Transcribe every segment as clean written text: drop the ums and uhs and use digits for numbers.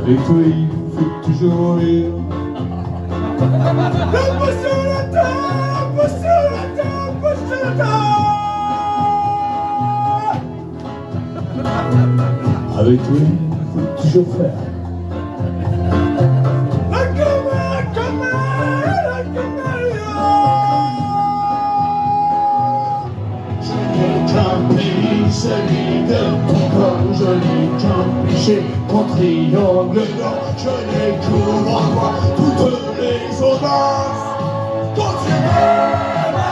Avec toi, il faut toujours rire. Pousse sur la table, pousse sur la table, pousse sur la table. Avec toi, il faut toujours faire. Celui de ton corps, je n'ai qu'un péché qu'en triangle d'or, je n'ai qu'une moi toutes les audaces. Quand tu m'aimes,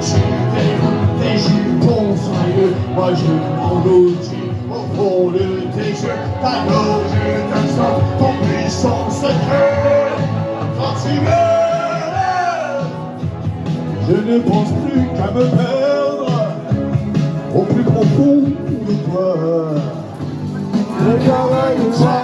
tu déroutes tes jupons soyeux, moi je m'engloutis au fond de tes yeux, ta gorge t'instante ton puissant secret. Quand tu m'aimes, je ne pense plus qu'à me perdre au plus profond de toi. Le travail de moi.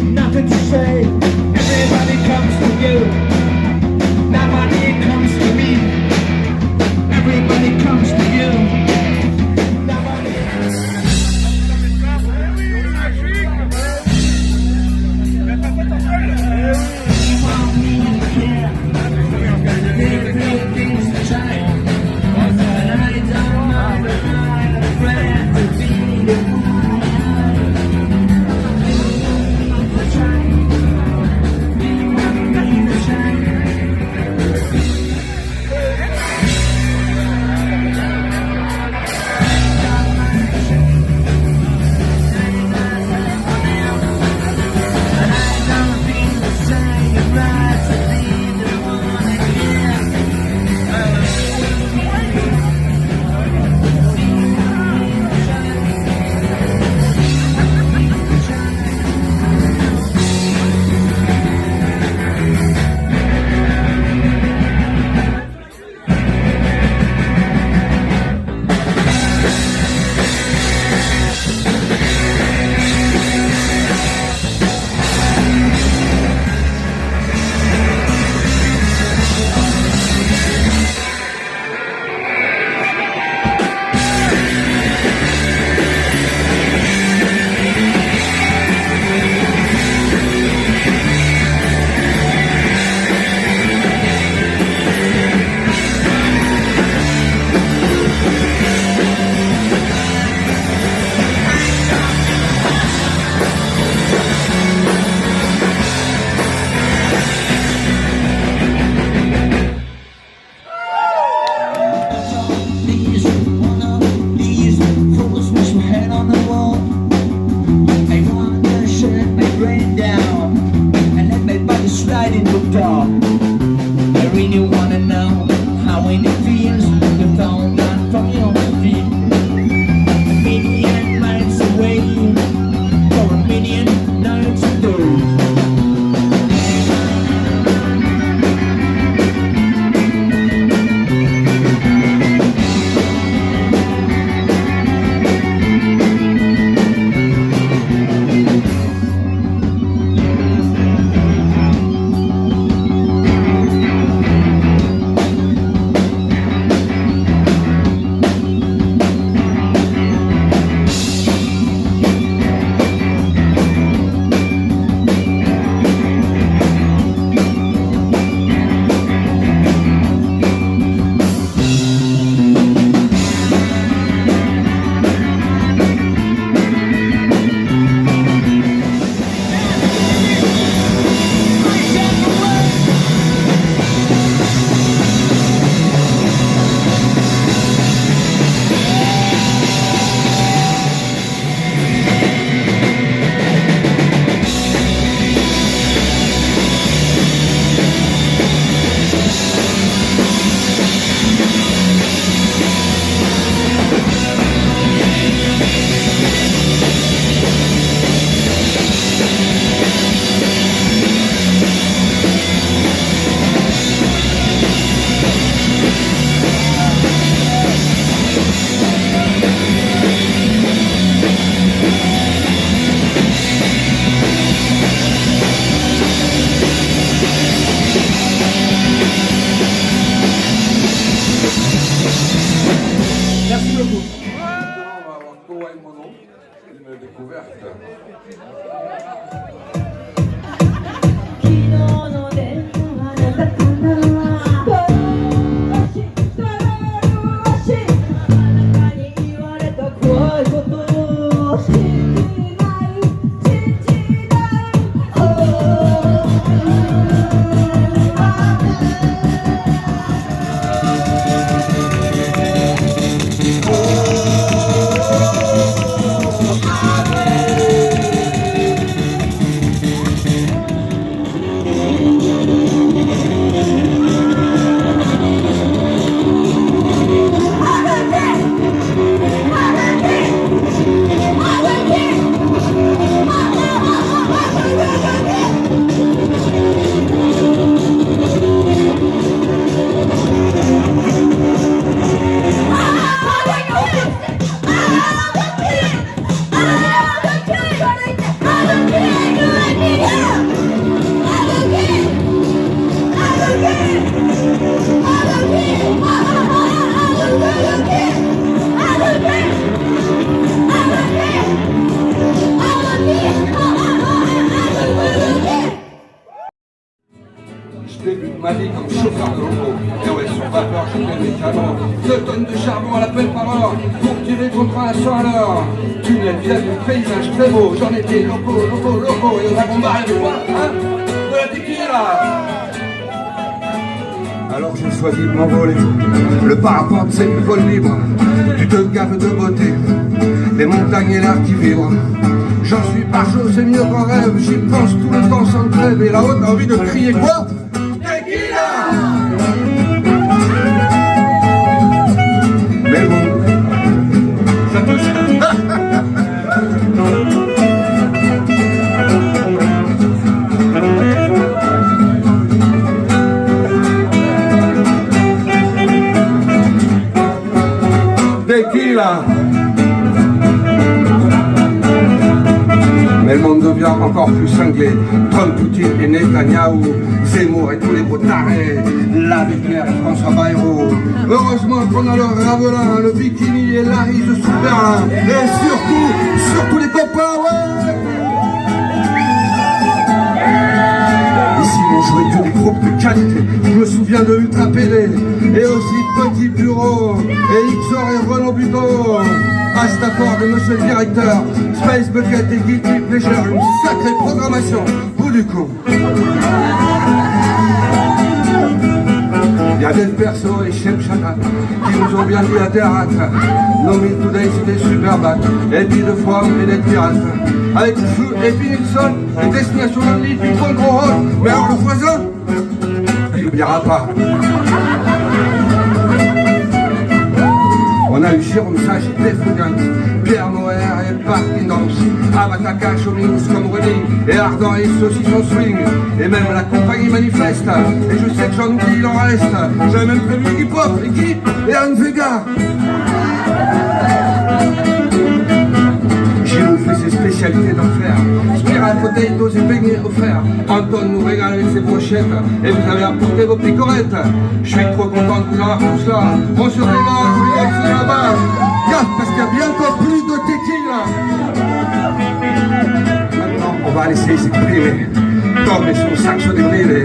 Nothing to say. Everybody comes to you. Nobody comes to me. Everybody comes to you. Nobody. Francisco Waimono, une découverte. Je débute ma vie comme chauffeur de loco. Et ouais, sur vapeur, je fais mes canons. 2 tonnes de charbon à la pelle par heure pour tirer contre un 100 à l'heure. Tunnel via du paysage très beau. J'en étais loco. Et on a bombardé de quoi, hein? De la tequila. Alors j'ai choisi de m'envoler. Le parapente, c'est du vol libre. Tu te gaves de beauté. Les montagnes et l'air qui vibre. J'en suis par chaud, c'est mieux qu'en rêve. J'y pense tout le temps sans trêve. Et là-haut, t'as envie de crier quoi? Mais bon, ça touche. Tequila. Mais le monde devient encore plus cinglé. Trump, Poutine et Netanyahou, Zemmour et tous les beaux tarés, l'abbé Pierre et François Bayrou. Heureusement qu'on a le Ravelin, le bikini et l'Arise sous Berlin. Et surtout les copains, ouais. Ici on jouait que des groupes de qualité. Je me souviens de Ultra Pélé et aussi Petit Bureau et XOR et Renaud Buteau. Astafort de monsieur le directeur, Space Bucket et Guilty Pleasure, une sacrée programmation, bout du coup. Il y a des persos et Chef Chata qui nous ont bien dit à Terrat. No Meal Today c'était super bad, et puis de fois et des pirates. Avec Feu et Nilsson, et Destination Only, puis Control Road. Mais alors le voisin, il n'oubliera pas. On a eu Jérôme Sage et Def Fougan, Pierre Moer et Parkin Dance, Abataka, Chomins comme René, et Ardent et Saucisson Swing, et même la compagnie Manifeste. Et je sais que j'en oublie, il en reste. J'avais même prévu Hip Hop, et qui? Et Anne Vega. Gilou fait ses spécialités d'enfer. Spiral, potatoes et beignets offerts. Anton nous régale avec ses brochettes. Et vous avez apporté vos picorettes. Je suis trop content de vous avoir tous là. On se régale, vous les ex là-bas. Gaffe, parce qu'il y a bientôt plus de tequila. Maintenant, on va laisser s'exprimer. Tom et son saxo débridé.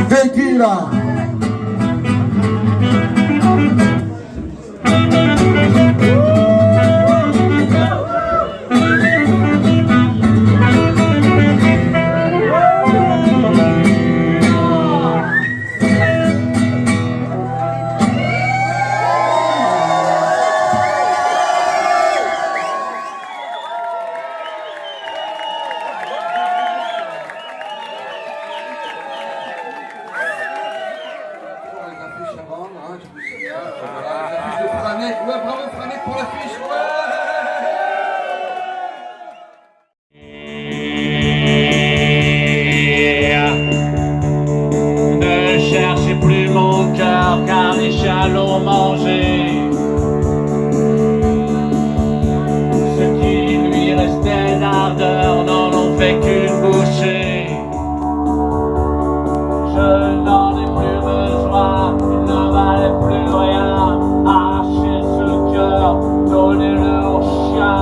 Tequila. les ardeurs n'en ont fait qu'une bouchée. Je n'en ai plus besoin, il ne valait plus rien. Arracher ce cœur, donnez-le au chien.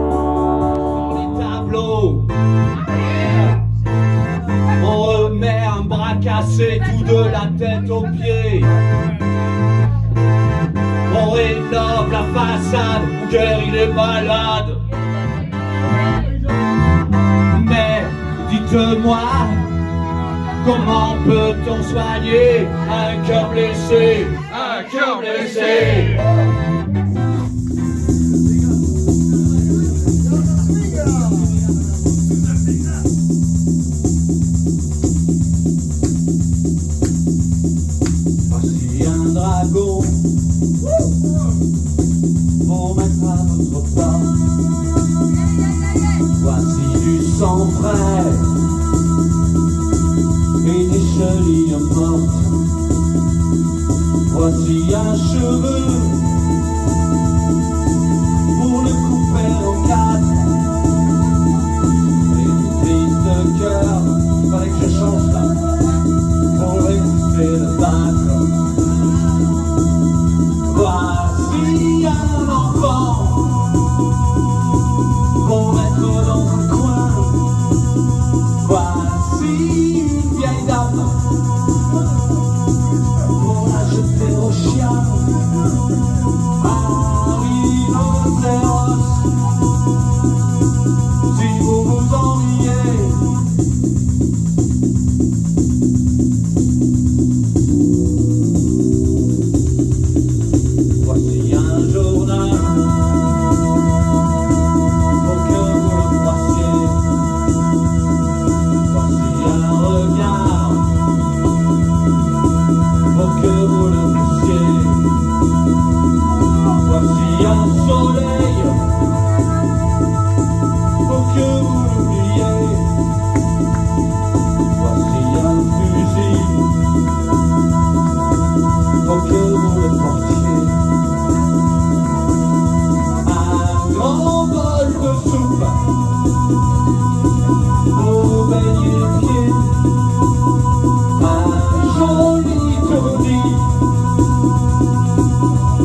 Sur les tableaux, on remet un bras cassé tout de la tête aux pieds. On rénove la façade, mon cœur il est malade. Mais dites-moi, comment peut-on soigner un cœur blessé? Un cœur blessé. Voici un dragon pour mettre à votre porte. Voici du sang frais et des chenilles mortes. Voici un cheveu pour le couper en quatre. Et une prise de cœur, il fallait que je change ça pour récupérer le battre. Voici un enfant pour mettre dans un coin. Voici une vieille dame pour la jeter au chien. Un rhinocéros si vous vous ennuyez. Voici un journal pour que vous le croissiez. Voici un regard pour que vous le puissiez. Voici un soleil pour que vous l'oubliez. Voici un fusil pour que vous le portiez. Un grand bol de soupe pour baigner les pieds. Un joli tournis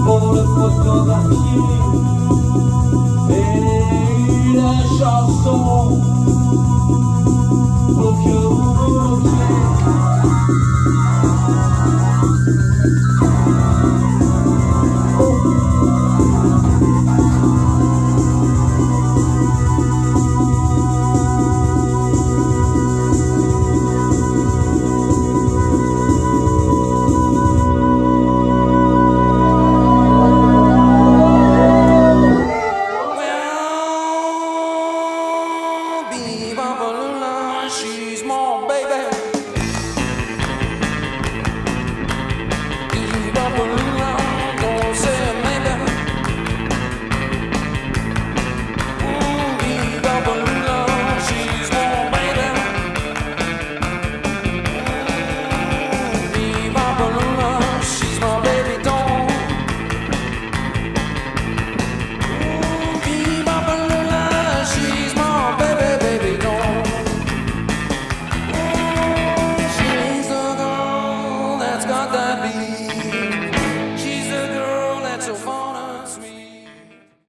pour le photographier. Et une chanson